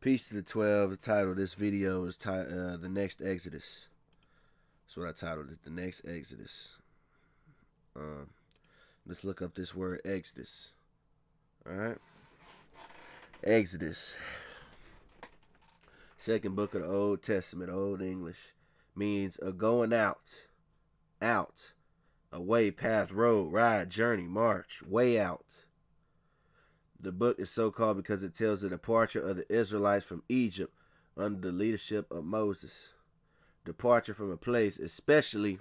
Peace to the 12. The title of this video is The Next Exodus. That's what I titled it, The Next Exodus. Let's look up this word Exodus. Alright? Exodus. Second book of the Old Testament, Old English. Means a going out. Out. Away, path, road, ride, journey, march. Way out. The book is so called because it tells the departure of the Israelites from Egypt under the leadership of Moses. Departure from a place, especially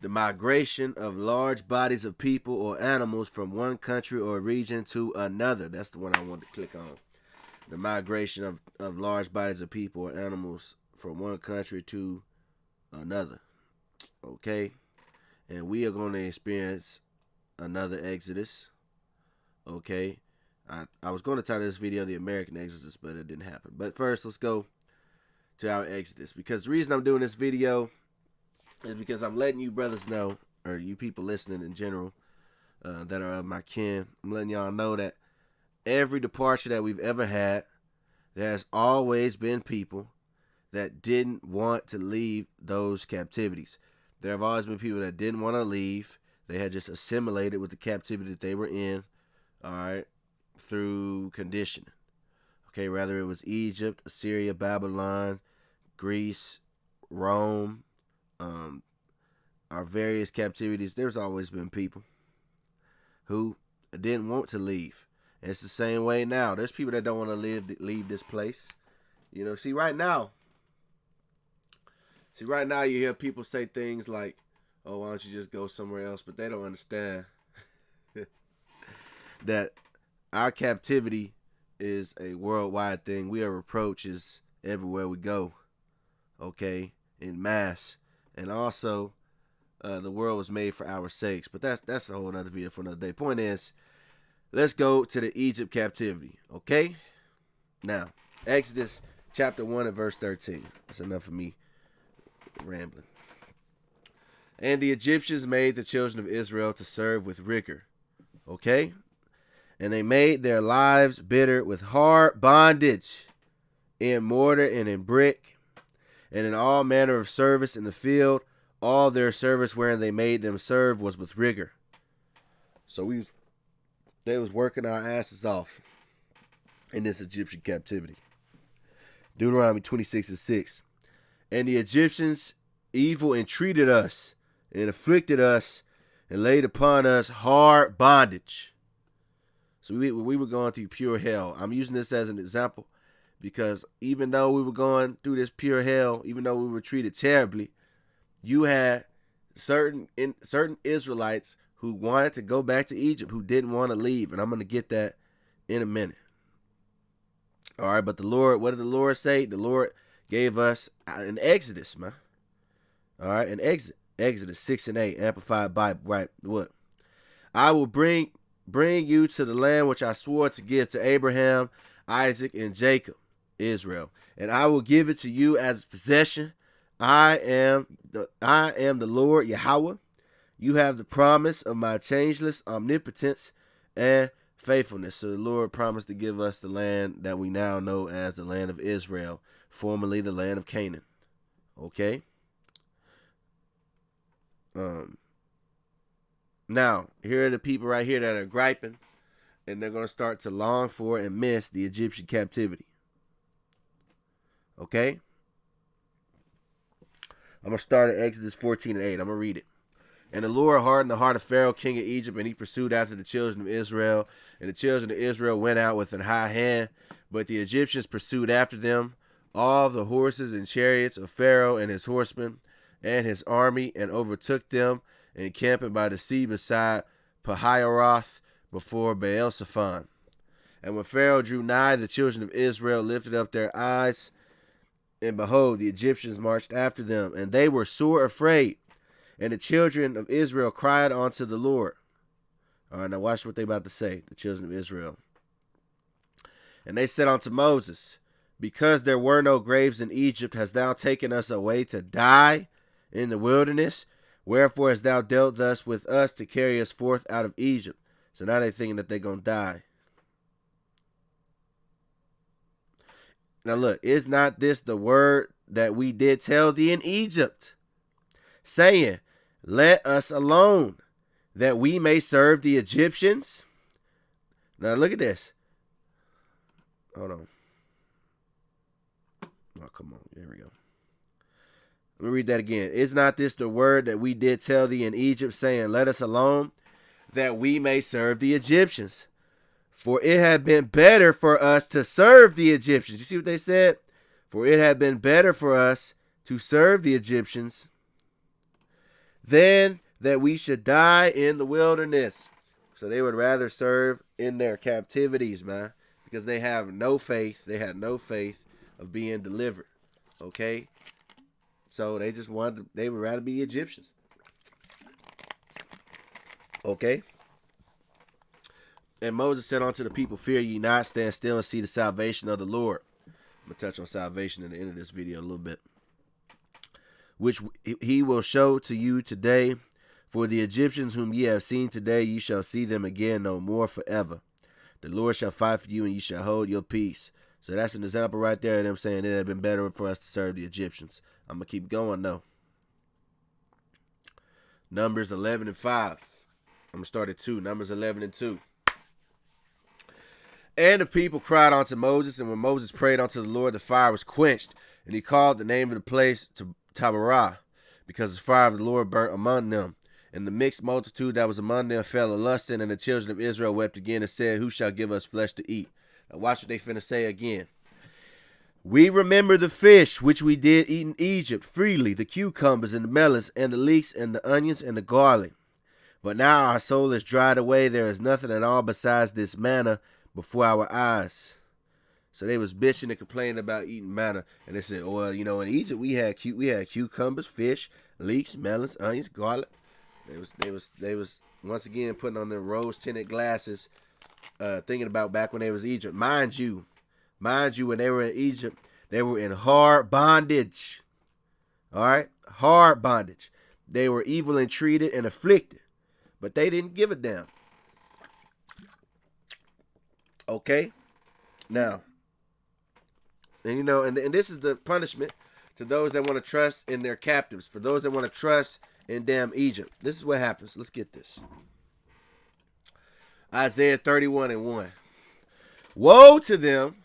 the migration of large bodies of people or animals from one country or region to another. That's the one I want to click on. The migration of large bodies of people or animals from one country to another. Okay? And we are going to experience another Exodus. Okay? I was going to title this video The American Exodus, but it didn't happen. But first, let's go to our Exodus. Because the reason I'm doing this video is because I'm letting you brothers know, or you people listening in general, that are of my kin, I'm letting y'all know that every departure that we've ever had, there's always been people that didn't want to leave those captivities. There have always been people that didn't want to leave. They had just assimilated with the captivity that they were in, all right, through conditioning. Okay, whether it was Egypt, Assyria, Babylon, Greece, Rome, our various captivities, there's always been people who didn't want to leave. And it's the same way now. There's people that don't want to leave this place. You know, see right now you hear people say things like, oh, why don't you just go somewhere else? But they don't understand that our captivity is a worldwide thing. We are reproaches everywhere we go, okay, in mass. And also, the world was made for our sakes. But that's a whole other video for another day. Point is, let's go to the Egypt captivity, okay? Now, Exodus chapter 1 and verse 13. That's enough of me rambling. And the Egyptians made the children of Israel to serve with rigor, okay? And they made their lives bitter with hard bondage in mortar and in brick, and in all manner of service in the field. All their service wherein they made them serve was with rigor. So they was working our asses off in this Egyptian captivity. Deuteronomy 26:6. And the Egyptians evil entreated us and afflicted us and laid upon us hard bondage. So we were going through pure hell. I'm using this as an example because even though we were going through this pure hell, even though we were treated terribly, you had certain Israelites who wanted to go back to Egypt, who didn't want to leave. And I'm going to get that in a minute. All right, but the Lord, what did the Lord say? The Lord gave us an Exodus, man. All right, an Exodus 6 and 8, Amplified Bible. Right, what? I will bring you to the land which I swore to give to Abraham, Isaac, and Jacob, Israel, and I will give it to you as a possession. I am the Lord yahawah. You have the promise of my changeless omnipotence and faithfulness. So the Lord promised to give us the land that we now know as the land of Israel, formerly the land of Canaan. Okay. Now, here are the people right here that are griping, and they're going to start to long for and miss the Egyptian captivity. Okay? I'm going to start at Exodus 14 and 8. I'm going to read it. And the Lord hardened the heart of Pharaoh, king of Egypt, and he pursued after the children of Israel. And the children of Israel went out with an high hand, but the Egyptians pursued after them, all the horses and chariots of Pharaoh and his horsemen and his army, and overtook them, encamping by the sea beside Pahiroth before Baal-Zephon. And when Pharaoh drew nigh, the children of Israel lifted up their eyes, and behold, the Egyptians marched after them, and they were sore afraid. And the children of Israel cried unto the Lord. All right, now watch what they about to say, the children of Israel. And they said unto Moses, because there were no graves in Egypt, hast thou taken us away to die in the wilderness? Wherefore hast thou dealt thus with us to carry us forth out of Egypt? So now they're thinking that they're going to die. Now look, is not this the word that we did tell thee in Egypt, saying, let us alone, that we may serve the Egyptians? Now look at this. Hold on. Oh, come on. There we go. Let me read that again. Is not this the word that we did tell thee in Egypt, saying, let us alone, that we may serve the Egyptians? For it had been better for us to serve the Egyptians. You see what they said? For it had been better for us to serve the Egyptians than that we should die in the wilderness. So they would rather serve in their captivities, man, because they have no faith. They had no faith of being delivered. Okay? So they would rather be Egyptians. Okay? And Moses said unto the people, fear ye not, stand still and see the salvation of the Lord. I'm going to touch on salvation at the end of this video a little bit. Which he will show to you today. For the Egyptians whom ye have seen today, ye shall see them again no more forever. The Lord shall fight for you, and ye shall hold your peace. So that's an example right there of them saying it had been better for us to serve the Egyptians. I'm going to keep going, though. Numbers 11 and 5. I'm going to start at 2. Numbers 11 and 2. And the people cried unto Moses, and when Moses prayed unto the Lord, the fire was quenched. And he called the name of the place to Taberah, because the fire of the Lord burnt among them. And the mixed multitude that was among them fell a-lusting, and the children of Israel wept again and said, who shall give us flesh to eat? Now watch what they finna say again. We remember the fish which we did eat in Egypt freely, the cucumbers and the melons and the leeks and the onions and the garlic. But now our soul is dried away. There is nothing at all besides this manna before our eyes. So they was bitching and complaining about eating manna. And they said, well, in Egypt we had cucumbers, fish, leeks, melons, onions, garlic. They was once again putting on their rose-tinted glasses, thinking about back when they was Egypt. Mind you, when they were in Egypt, they were in hard bondage. All right? Hard bondage. They were evilly treated and afflicted, but they didn't give a damn. Okay? Now, and and this is the punishment to those that want to trust in their captives, for those that want to trust in damn Egypt. This is what happens. Let's get this. Isaiah 31 and 1. Woe to them,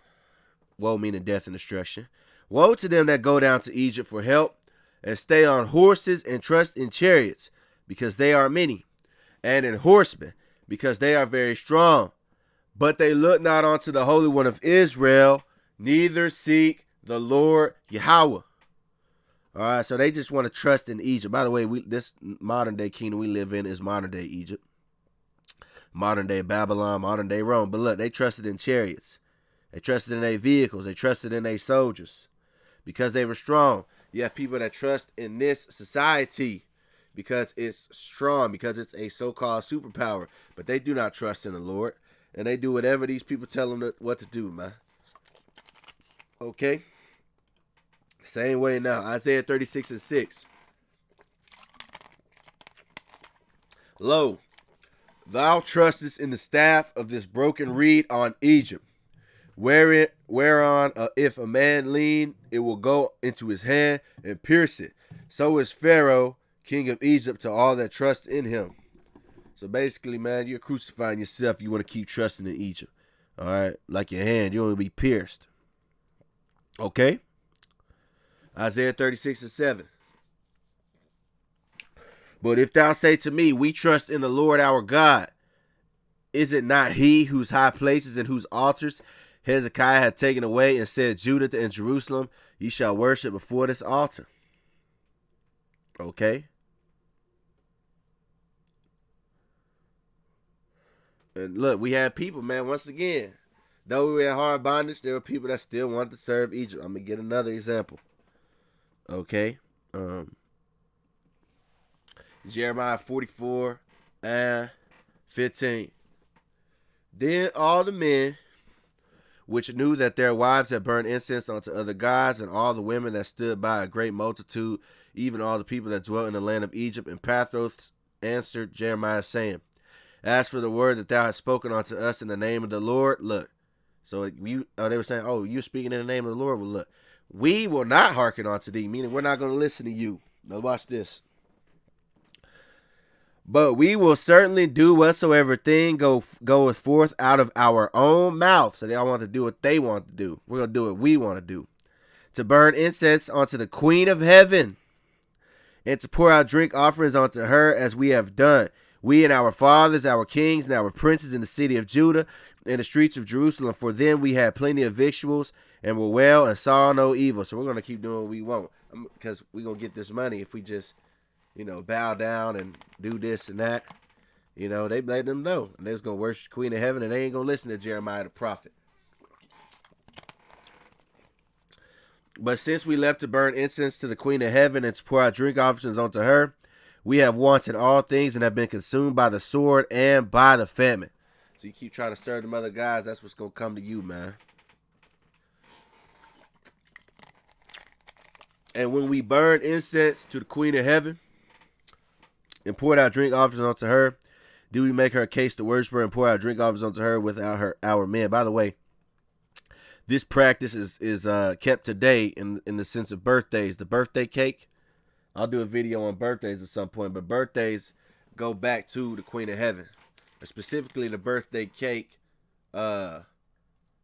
woe meaning death and destruction. Woe to them that go down to Egypt for help, and stay on horses and trust in chariots, because they are many, and in horsemen, because they are very strong. But they look not unto the Holy One of Israel, neither seek the Lord yahawah. All right, so they just want to trust in Egypt. By the way, this modern day kingdom we live in is modern day Egypt, modern day Babylon, modern day Rome. But look, they trusted in chariots. They trusted in their vehicles. They trusted in their soldiers because they were strong. You have people that trust in this society because it's strong, because it's a so-called superpower. But they do not trust in the Lord. And they do whatever these people tell them what to do, man. Okay? Same way now. Isaiah 36 and 6. Lo, thou trustest in the staff of this broken reed on Egypt, whereon if a man lean, it will go into his hand and pierce it. So is Pharaoh, king of Egypt, to all that trust in him. So basically, man, you're crucifying yourself. You want to keep trusting in Egypt. All right? Like your hand, you want to be pierced. Okay? Isaiah 36 and 7. But if thou say to me, we trust in the Lord our God, is it not he whose high places and whose altars Hezekiah had taken away, and said, Judah and Jerusalem, ye shall worship before this altar? Okay? And look, we had people, man, once again, though we were in hard bondage, there were people that still wanted to serve Egypt. I'm going to get another example. Okay? Jeremiah 44 and 15. Then all the men which knew that their wives had burned incense unto other gods, and all the women that stood by, a great multitude, even all the people that dwelt in the land of Egypt and Pathros, answered Jeremiah, saying, as for the word that thou hast spoken unto us in the name of the Lord, look, So they were saying, oh, you're speaking in the name of the Lord. Well, look, we will not hearken unto thee, meaning we're not going to listen to you. Now watch this. But we will certainly do whatsoever thing goeth forth out of our own mouth. So they all want to do what they want to do. We're going to do what we want to do. To burn incense unto the Queen of Heaven, and to pour out drink offerings unto her, as we have done. We and our fathers, our kings, and our princes in the city of Judah, in the streets of Jerusalem. For then we had plenty of victuals, and were well, and saw no evil. So we're going to keep doing what we want, because we're going to get this money if we just, bow down and do this and that. They let them know. And they was going to worship the Queen of Heaven, and they ain't going to listen to Jeremiah the prophet. But since we left to burn incense to the Queen of Heaven and to pour out drink offerings unto her, we have wanted all things and have been consumed by the sword and by the famine. So you keep trying to serve them other guys, that's what's going to come to you, man. And when we burn incense to the Queen of Heaven and poured out drink offerings unto her, do we make her a case to worship her and pour out drink offerings unto her without our men? By the way, this practice is kept today in the sense of birthdays. The birthday cake, I'll do a video on birthdays at some point, but birthdays go back to the Queen of Heaven, or specifically the birthday cake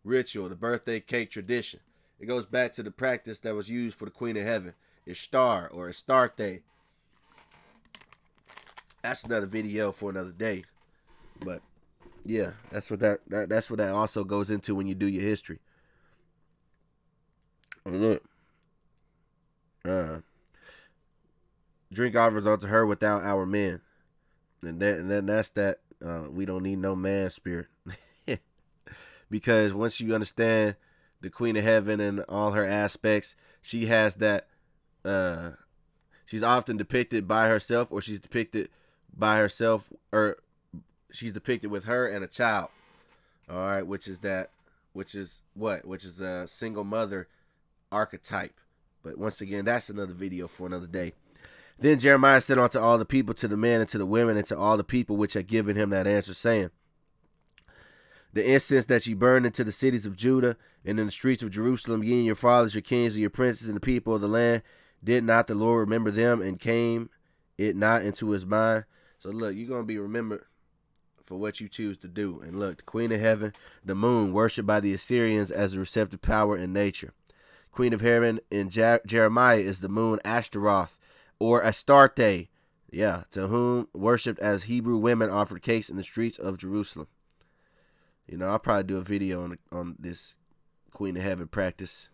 ritual, the birthday cake tradition. It goes back to the practice that was used for the Queen of Heaven, Ishtar or Astarte. That's another video for another day, but yeah, that's what that also goes into when you do your history. Look, drink offerings unto her without our men, and then that's that. We don't need no man spirit, because once you understand the Queen of Heaven and all her aspects, she has that. She's often depicted by herself, or she's depicted by herself, or she's depicted with her and a child. All right, which is a single mother archetype. But once again, that's another video for another day. Then Jeremiah said unto all the people, to the men and to the women and to all the people which had given him that answer, saying, the incense that ye burned into the cities of Judah and in the streets of Jerusalem, ye and your fathers, your kings, and your princes, and the people of the land, did not the Lord remember them, and came it not into his mind? So look, you're going to be remembered for what you choose to do. And look, the Queen of Heaven, the moon, worshipped by the Assyrians as a receptive power in nature. Queen of Heaven in Jeremiah is the moon Ashtaroth, or Astarte, to whom worshipped as Hebrew women offered cakes in the streets of Jerusalem. I'll probably do a video on this Queen of Heaven practice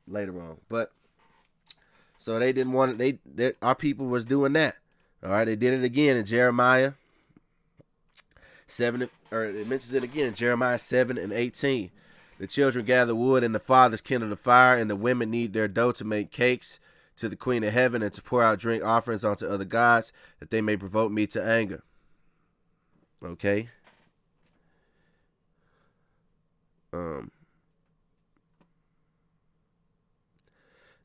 later on. But so they didn't want it. Our people was doing that. All right, they did it again in Jeremiah 7, or it mentions it again in Jeremiah 7:18. The children gather wood, and the fathers kindle the fire, and the women knead their dough to make cakes to the Queen of Heaven, and to pour out drink offerings unto other gods, that they may provoke me to anger. Okay.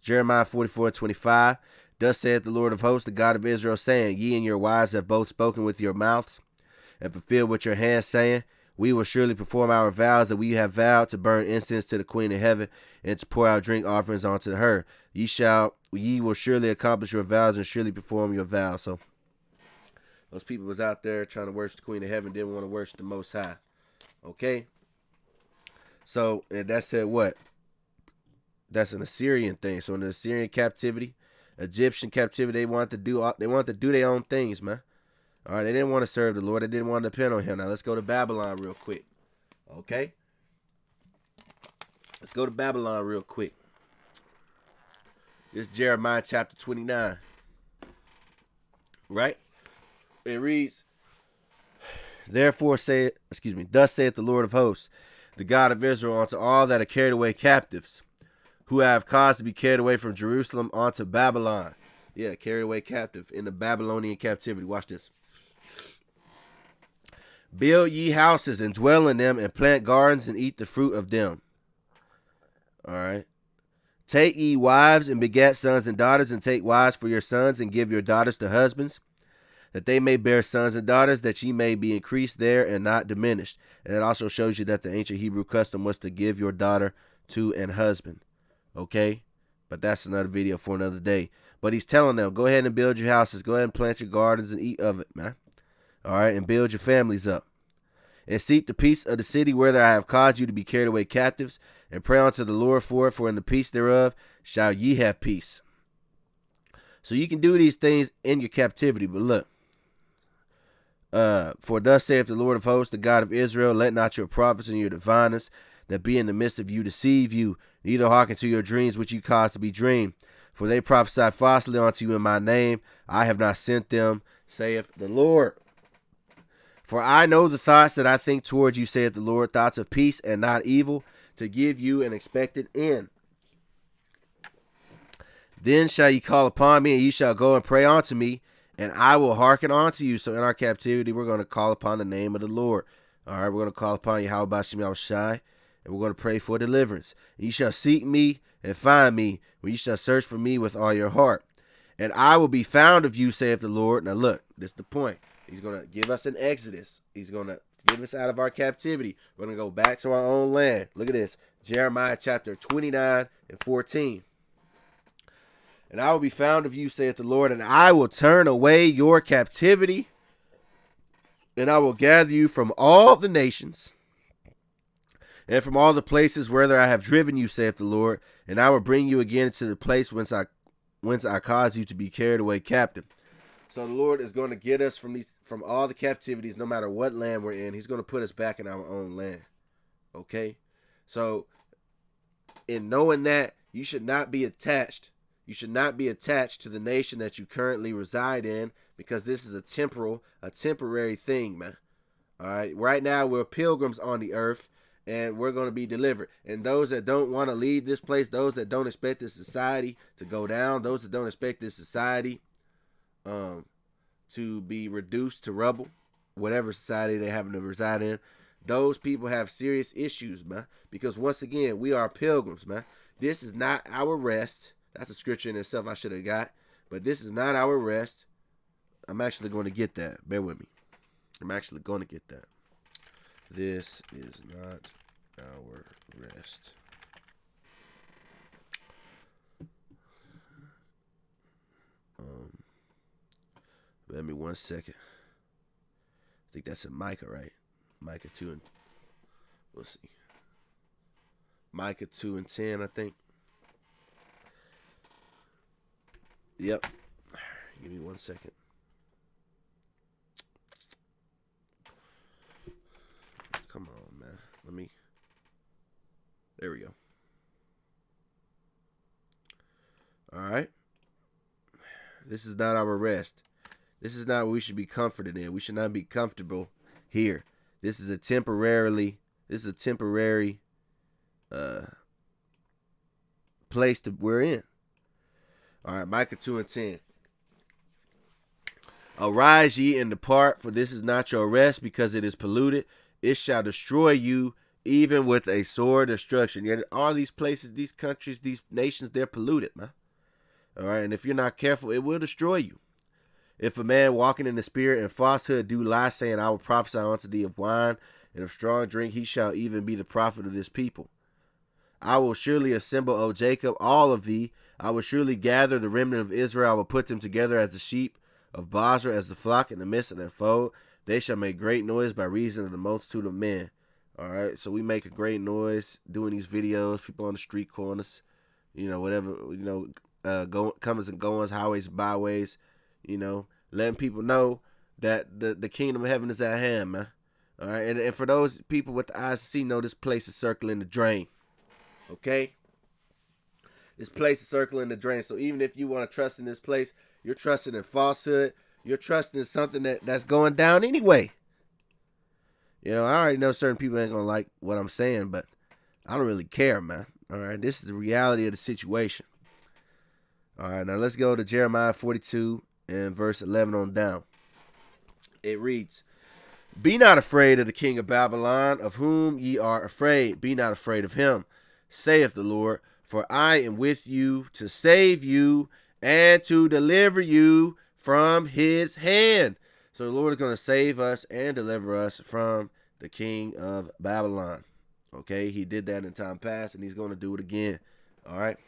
Jeremiah 44:25. Thus saith the Lord of hosts, the God of Israel, saying, ye and your wives have both spoken with your mouths, and fulfilled with your hands, saying, we will surely perform our vows that we have vowed, to burn incense to the Queen of Heaven, and to pour out drink offerings unto her. Ye will surely accomplish your vows, and surely perform your vows. So those people was out there trying to worship the Queen of Heaven, didn't want to worship the Most High. Okay? So, and that said what? That's an Assyrian thing. So in the Assyrian captivity, Egyptian captivity, they wanted to do their own things, man. All right, they didn't want to serve the Lord. They didn't want to depend on him. Now let's go to Babylon real quick. Okay? Let's go to Babylon real quick. This is Jeremiah chapter 29. Right? It reads, thus saith the Lord of hosts, the God of Israel, unto all that are carried away captives, who have caused to be carried away from Jerusalem unto Babylon. Yeah, carried away captive in the Babylonian captivity. Watch this. Build ye houses and dwell in them, and plant gardens and eat the fruit of them. All right. Take ye wives and beget sons and daughters, and take wives for your sons, and give your daughters to husbands, that they may bear sons and daughters, that ye may be increased there and not diminished. And it also shows you that the ancient Hebrew custom was to give your daughter to an husband. Okay? But that's another video for another day. But he's telling them, go ahead and build your houses. Go ahead and plant your gardens and eat of it, man. All right? And build your families up. And seek the peace of the city whether I have caused you to be carried away captives, and pray unto the Lord for it, for in the peace thereof shall ye have peace. So you can do these things in your captivity, but look. For thus saith the Lord of hosts, the God of Israel, let not your prophets and your diviners that be in the midst of you deceive you, neither hearken to your dreams which you cause to be dreamed. For they prophesy falsely unto you in my name. I have not sent them, saith the Lord. For I know the thoughts that I think toward you, saith the Lord, thoughts of peace and not evil, to give you an expected end. Then shall ye call upon me, and ye shall go and pray unto me, and I will hearken unto you. So in our captivity, we're going to call upon the name of the Lord. All right, we're going to call upon yahawashi, and we're going to pray for deliverance. Ye shall seek me and find me, when ye shall search for me with all your heart. And I will be found of you, saith the Lord. Now look, this is the point. He's going to give us an exodus. He's going to give us out of our captivity. We're going to go back to our own land. Look at this. Jeremiah chapter 29 and 14. And I will be found of you, saith the Lord, and I will turn away your captivity, and I will gather you from all the nations, and from all the places whither I have driven you, saith the Lord, and I will bring you again to the place whence I caused you to be carried away captive. So the Lord is going to get us from all the captivities, no matter what land we're in. He's going to put us back in our own land. Okay? So in knowing that, you should not be attached. You should not be attached to the nation that you currently reside in, because this is a temporary thing, man. All right? Right now, we're pilgrims on the earth, and we're going to be delivered. And those that don't want to leave this place, those that don't expect this society to go down, those that don't expect this society to be reduced to rubble, whatever society they happen to reside in, those people have serious issues, man. Because once again, we are pilgrims, man. This is not our rest. That's a scripture in itself I should have got. But this is not our rest. I'm actually going to get that. Bear with me. I'm actually going to get that. This is not our rest. Let me 1 second. I think that's in Micah, right? Micah 2 and we'll see. Micah 2 and 10, I think. Yep. Give me 1 second. Come on, man. There we go. All right. This is not our rest. This is not what we should be comforted in. We should not be comfortable here. This is a temporary place that we're in. All right, Micah 2 and 10. Arise ye and depart, for this is not your rest, because it is polluted. It shall destroy you, even with a sore destruction. Yet all these places, these countries, these nations, they're polluted, man. All right, and if you're not careful, it will destroy you. If a man walking in the spirit and falsehood do lie, saying, I will prophesy unto thee of wine and of strong drink, he shall even be the prophet of this people. I will surely assemble, O Jacob, all of thee. I will surely gather the remnant of Israel. I will put them together as the sheep of Basra, as the flock in the midst of their fold. They shall make great noise by reason of the multitude of men. All right, so we make a great noise doing these videos. People on the street corners, whatever, comings and goings, highways and byways, letting people know that the kingdom of heaven is at hand, man. All right, and for those people with the eyes to see, know this place is circling the drain. Okay? This place is circling the drain. So even if you want to trust in this place, you're trusting in falsehood. You're trusting in something that's going down anyway. I already know certain people ain't going to like what I'm saying, but I don't really care, man. All right? This is the reality of the situation. All right, now let's go to Jeremiah 42 and verse 11 on down. It reads, Be not afraid of the king of Babylon, of whom ye are afraid. Be not afraid of him, saith the Lord, for I am with you to save you and to deliver you from his hand. So the Lord is going to save us and deliver us from the king of Babylon. Okay, he did that in time past, and he's going to do it again. All right.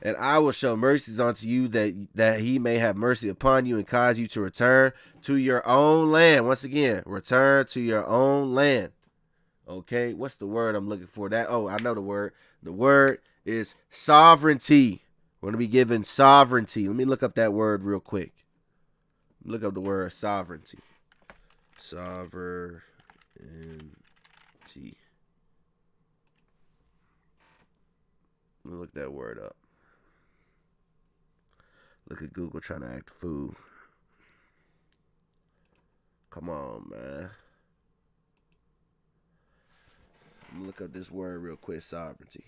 And I will show mercies unto you, that he may have mercy upon you and cause you to return to your own land. Once again, return to your own land. Okay, what's the word I'm looking for? I know the word. The word is sovereignty. We're going to be given sovereignty. Let me look up that word real quick. Look up the word sovereignty. Sovereignty. Let me look that word up. Look at Google trying to act a fool. Come on, man. Let me look up this word real quick. Sovereignty.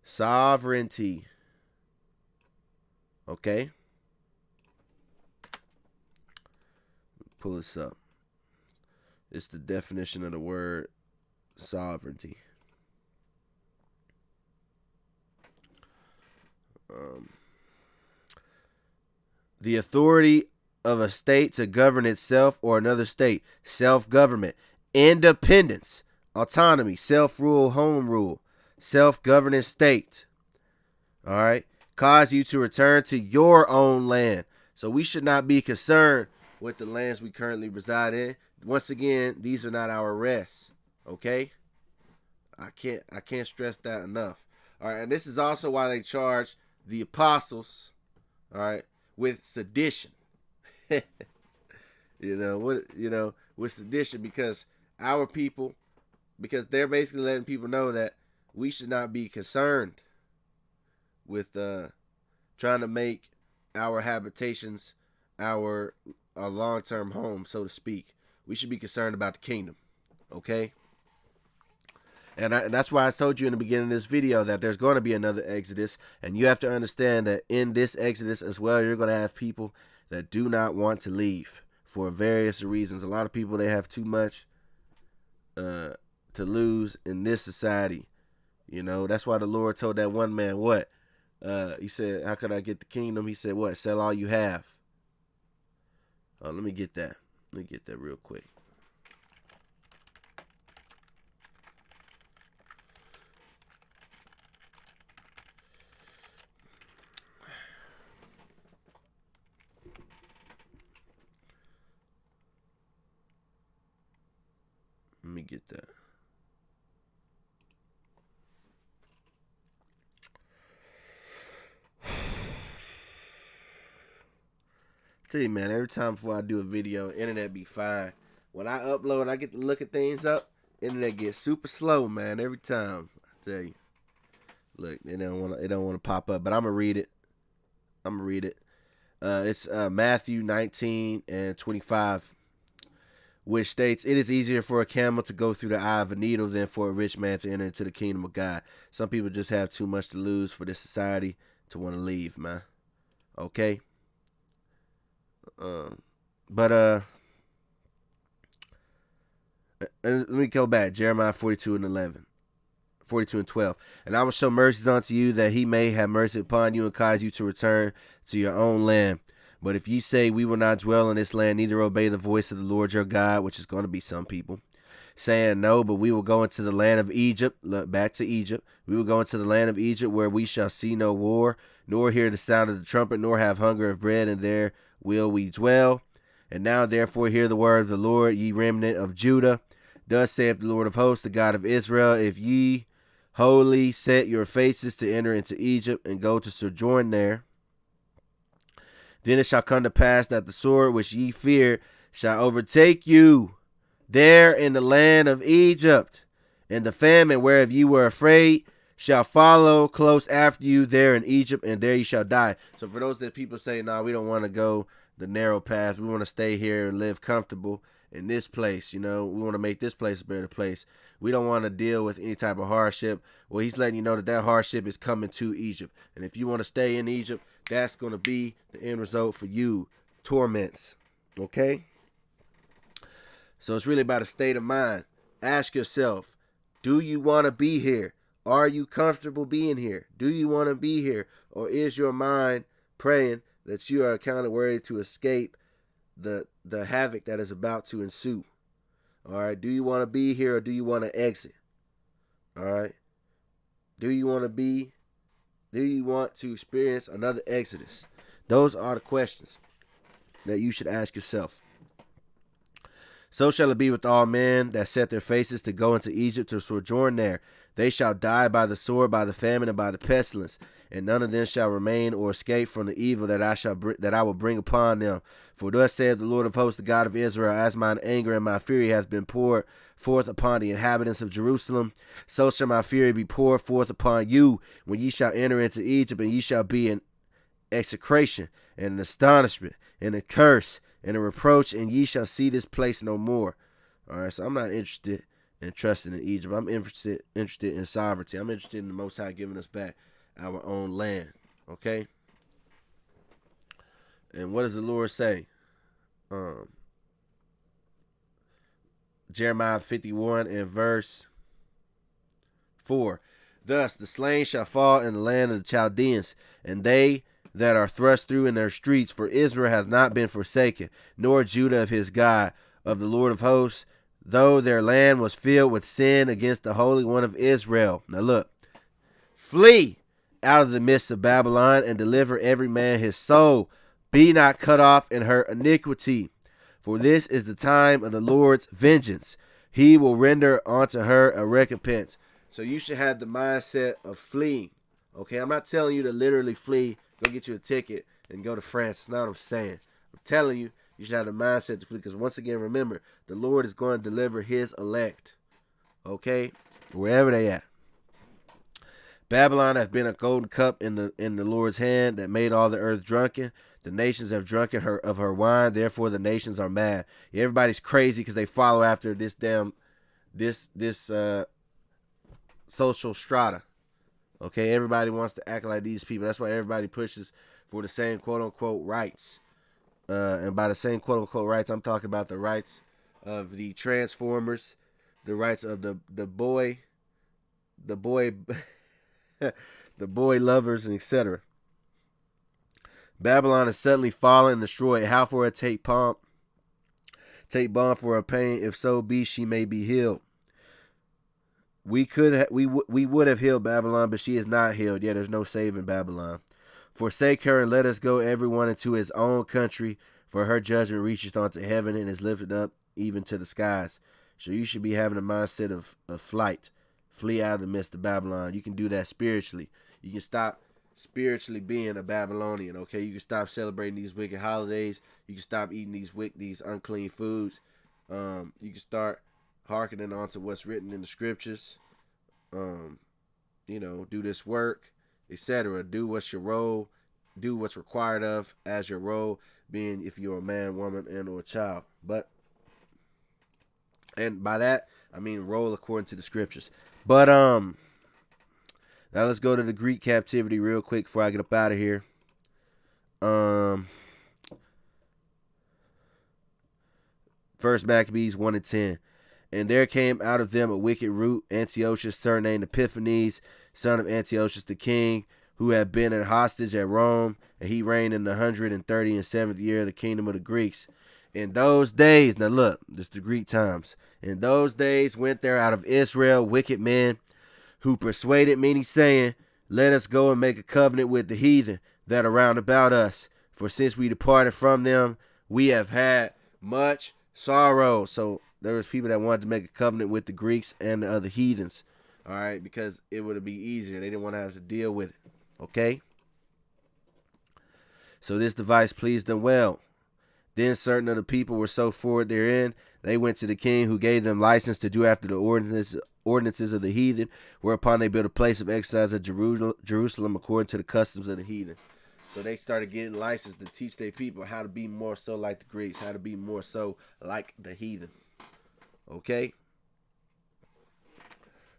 Sovereignty. Okay. Pull this up. It's the definition of the word sovereignty. The authority of a state to govern itself or another state. Self-government. Independence. Autonomy. Self-rule. Home rule. Self-governing state. All right. Cause you to return to your own land. So we should not be concerned with the lands we currently reside in. Once again, these are not our rests. Okay. I can't stress that enough. All right. And this is also why they charge the apostles, all right, with sedition. With sedition, because our people, because they're basically letting people know that we should not be concerned with trying to make our habitations our long-term home, so to speak. We should be concerned about the kingdom, okay? And that's why I told you in the beginning of this video that there's going to be another Exodus, and you have to understand that in this Exodus as well, you're going to have people that do not want to leave for various reasons. A lot of people, they have too much to lose in this society. You know, that's why the Lord told that one man what? He said, how could I get the kingdom? He said, what? Sell all you have. Let me get that. Let me get that real quick. Let me get that. Tell you, man, every time before I do a video, internet be fine. When I upload, I get to look at things up, internet gets super slow, man, every time. I tell you. Look, it don't want to pop up, but I'm gonna read it. It's Matthew 19:25, which states, "It is easier for a camel to go through the eye of a needle than for a rich man to enter into the kingdom of God." Some people just have too much to lose for this society to want to leave, man. Okay. But let me go back. Jeremiah 42:12. "And I will show mercies unto you, that he may have mercy upon you and cause you to return to your own land. But if ye say, we will not dwell in this land, neither obey the voice of the Lord your God," which is going to be some people, "saying, no, but we will go into the land of Egypt," look back to Egypt, "we will go into the land of Egypt, where we shall see no war, nor hear the sound of the trumpet, nor have hunger of bread, and there will we dwell. And now therefore hear the word of the Lord, ye remnant of Judah. Thus saith the Lord of hosts, the God of Israel, if ye wholly set your faces to enter into Egypt, and go to sojourn there, then it shall come to pass that the sword which ye fear shall overtake you there in the land of Egypt, and the famine whereof ye were afraid shall follow close after you there in Egypt, and there you shall die." So for those that people say, "Nah, we don't want to go the narrow path. We want to stay here and live comfortable in this place. You know, we want to make this place a better place. We don't want to deal with any type of hardship." Well, he's letting you know that that hardship is coming to Egypt. And if you want to stay in Egypt, that's going to be the end result for you. Torments. Okay? So it's really about a state of mind. Ask yourself, Do you want to be here? Are you comfortable being here? Do you want to be here? Or is your mind praying that you are kind of ready to escape the havoc that is about to ensue? All right. Do you want to be here or do you want to exit? All right. Do you want to experience another Exodus? Those are the questions that you should ask yourself. So shall it be with all men that set their faces to go into Egypt to sojourn there. They shall die by the sword, by the famine, and by the pestilence, and none of them shall remain or escape from the evil that I will bring upon them. For thus saith the Lord of hosts, the God of Israel, as mine anger and my fury hath been poured forth upon the inhabitants of Jerusalem, so shall my fury be poured forth upon you, when ye shall enter into Egypt, and ye shall be in execration, and an astonishment, and a curse, and a reproach, and ye shall see this place no more. All right, so I'm not interested in trusting in Egypt. I'm interested in sovereignty. I'm interested in the Most High giving us back our own land. Okay? And what does the Lord say? Jeremiah 51 and verse 4. Thus the slain shall fall in the land of the Chaldeans, and they that are thrust through in their streets, for Israel hath not been forsaken, nor Judah of his God, of the Lord of hosts, though their land was filled with sin against the Holy One of Israel. Now look, flee out of the midst of Babylon, and deliver every man his soul. Be not cut off in her iniquity, for this is the time of the Lord's vengeance. He will render unto her a recompense. So you should have the mindset of fleeing. Okay, I'm not telling you to literally flee, go get you a ticket, and go to France. That's not what I'm saying. I'm telling you, you should have the mindset to flee. Because once again, remember, the Lord is going to deliver his elect. Okay? Wherever they at. Babylon hath been a golden cup in the Lord's hand that made all the earth drunken. The nations have drunken of her wine, therefore the nations are mad. Yeah, everybody's crazy because they follow after this social strata. Okay, everybody wants to act like these people. That's why everybody pushes for the same quote-unquote rights. And by the same quote-unquote rights, I'm talking about the rights of the Transformers, the rights of the boy the boy lovers, and etc. Babylon is suddenly fallen and destroyed. How for it take balm for her pain, if so be she may be healed. We would have healed Babylon, but she is not healed. Yeah, there's no saving Babylon. Forsake her and let us go everyone into his own country, for her judgment reacheth unto heaven and is lifted up even to the skies. So you should be having a mindset of flight. Flee out of the midst of Babylon. You can do that spiritually. You can stop spiritually being a Babylonian, okay? You can stop celebrating these wicked holidays. You can stop eating these unclean foods. You can start hearkening on to what's written in the scriptures. Do this work, etc. Do what's your role. Do what's required of as your role, being if you're a man, woman, and or a child. And by that, I mean role according to the scriptures. But now let's go to the Greek captivity real quick before I get up out of here. First Maccabees 1 and 10. And there came out of them a wicked root, Antiochus, surnamed Epiphanes, son of Antiochus the king, who had been an hostage at Rome, and he reigned in the 137th year of the kingdom of the Greeks. In those days, now look, this is the Greek times. In those days went there out of Israel wicked men, who persuaded many, saying, let us go and make a covenant with the heathen that are round about us. For since we departed from them, we have had much sorrow. So there was people that wanted to make a covenant with the Greeks and the other heathens. All right, because it would be easier. They didn't want to have to deal with it. Okay? So this device pleased them well. Then certain of the people were so forward therein, they went to the king, who gave them license to do after the ordinances of the heathen, whereupon they built a place of exercise at Jerusalem according to the customs of the heathen. So they started getting license to teach their people how to be more so like the Greeks, how to be more so like the heathen. Okay?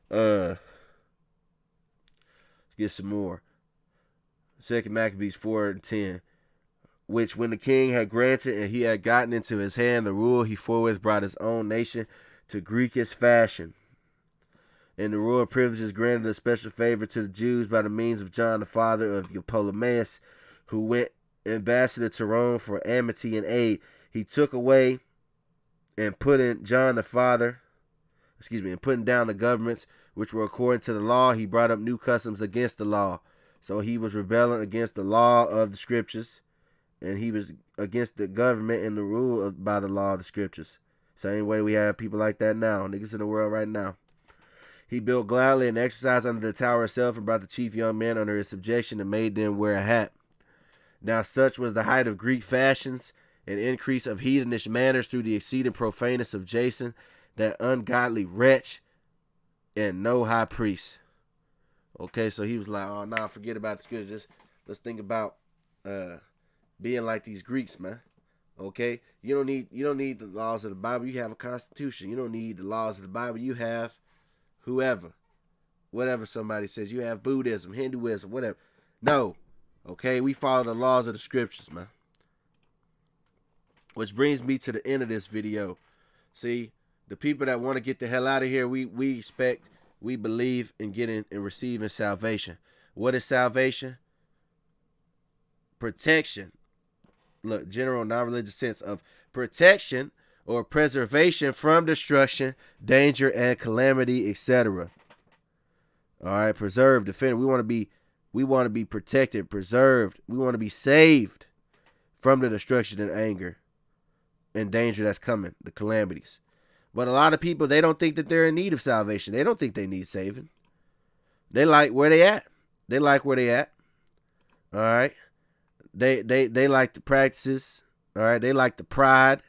Let's get some more. 2 Maccabees 4 and 10. Which when the king had granted and he had gotten into his hand the rule, he forthwith brought his own nation to Greekish fashion. and the royal privileges granted a special favor to the Jews by the means of John, the father of Ptolemaeus, who went ambassador to Rome for amity and aid. He took away and put in John the father, and putting down the governments which were according to the law. He brought up new customs against the law. So he was rebelling against the law of the scriptures, and he was against the government and the rule by the law of the scriptures. Same way we have people like that now, niggas in the world right now. He built gladly and exercised under the tower itself, and brought the chief young men under his subjection, and made them wear a hat. Now such was the height of Greek fashions and increase of heathenish manners through the exceeding profaneness of Jason, that ungodly wretch, and no high priest. Okay, so he was like, oh, nah, forget about the scriptures. Just let's think about being like these Greeks, man. Okay, you don't need the laws of the Bible. You have a constitution. You don't need the laws of the Bible. You have whatever somebody says. You have Buddhism, Hinduism, whatever. No, okay, we follow the laws of the scriptures, man. Which brings me to the end of this video. See, the people that want to get the hell out of here, we believe in getting and receiving salvation. What is salvation? Protection. Look, general non-religious sense of protection or preservation from destruction, danger, and calamity, etc. All right, preserve, defend. We want to be protected, preserved. We want to be saved from the destruction and anger and danger that's coming, the calamities. But a lot of people, they don't think that they're in need of salvation. They don't think they need saving. They like where they at. They like where they at. All right. They like the practices. All right. They like the pride.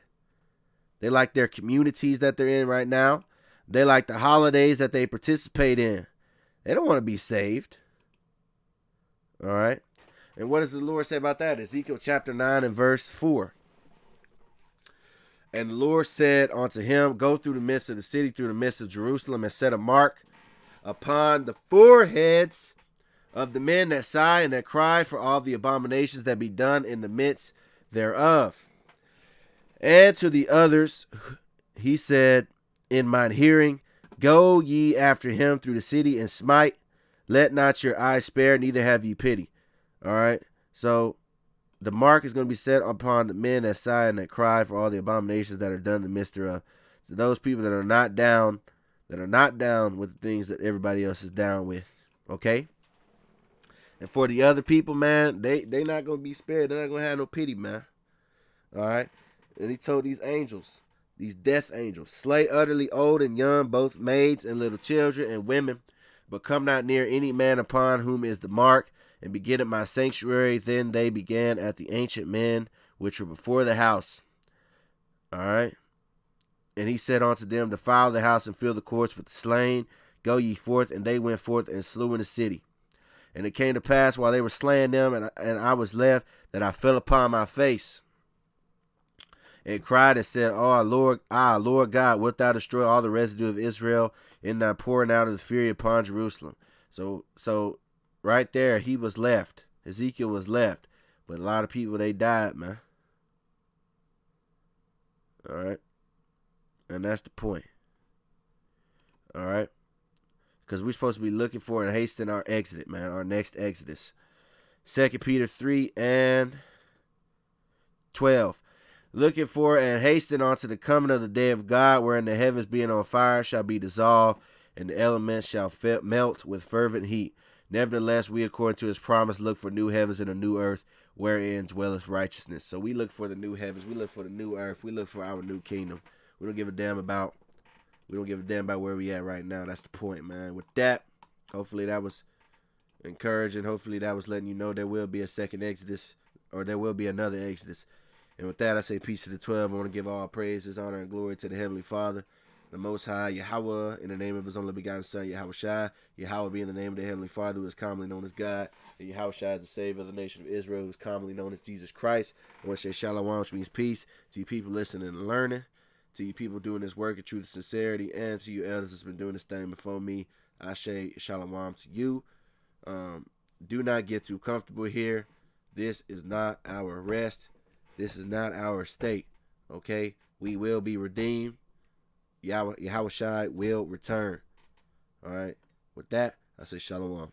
They like their communities that they're in right now. They like the holidays that they participate in. They don't want to be saved. All right. And what does the Lord say about that? Ezekiel chapter 9 and verse 4. And the Lord said unto him, go through the midst of the city, through the midst of Jerusalem, and set a mark upon the foreheads of the men that sigh and that cry for all the abominations that be done in the midst thereof. And to the others he said in mine hearing, go ye after him through the city and smite. Let not your eyes spare, neither have ye pity. All right. So the mark is going to be set upon the men that sigh and that cry for all the abominations that are done in the midst thereof. To those people that are not down with the things that everybody else is down with. Okay? And for the other people, man, they not going to be spared. They're not going to have no pity, man. All right? And he told these angels, these death angels, slay utterly old and young, both maids and little children and women, but come not near any man upon whom is the mark, and begin at my sanctuary. Then they began at the ancient men which were before the house. All right. And he said unto them, defile the house and fill the courts with the slain. Go ye forth. And they went forth and slew in the city. And it came to pass while they were slaying them, and I was left, that I fell upon my face and cried and said, oh, Lord God, wilt thou destroy all the residue of Israel in thy pouring out of the fury upon Jerusalem? So right there, he was left. Ezekiel was left. But a lot of people, they died, man. All right. And that's the point. All right. Because we're supposed to be looking for and hastening our exodus, man. Our next exodus. 2 Peter 3 and 12. Looking for and hasten unto the coming of the day of God, wherein the heavens being on fire shall be dissolved, and the elements shall melt with fervent heat. Nevertheless, we, according to his promise, look for new heavens and a new earth, wherein dwelleth righteousness. So we look for the new heavens. We look for the new earth. We look for our new kingdom. We don't give a damn about where we at right now. That's the point, man. With that, hopefully that was encouraging. Hopefully that was letting you know there will be a second exodus, or there will be another exodus. And with that, I say peace to the 12. I want to give all praises, honor, and glory to the Heavenly Father, the Most High, Yahawah, in the name of his only begotten Son, yahawashi. Yahawah being the name of the Heavenly Father, who is commonly known as God. And yahawashi is the Savior of the nation of Israel, who is commonly known as Jesus Christ. I want to say shalom, which means peace, to you people listening and learning, to you people doing this work in truth and sincerity, and to you elders that's been doing this thing before me. I say shalom to you. Do not get too comfortable here. This is not our rest. This is not our state. Okay? We will be redeemed. Yahawashi will return. All right. With that, I say shalom.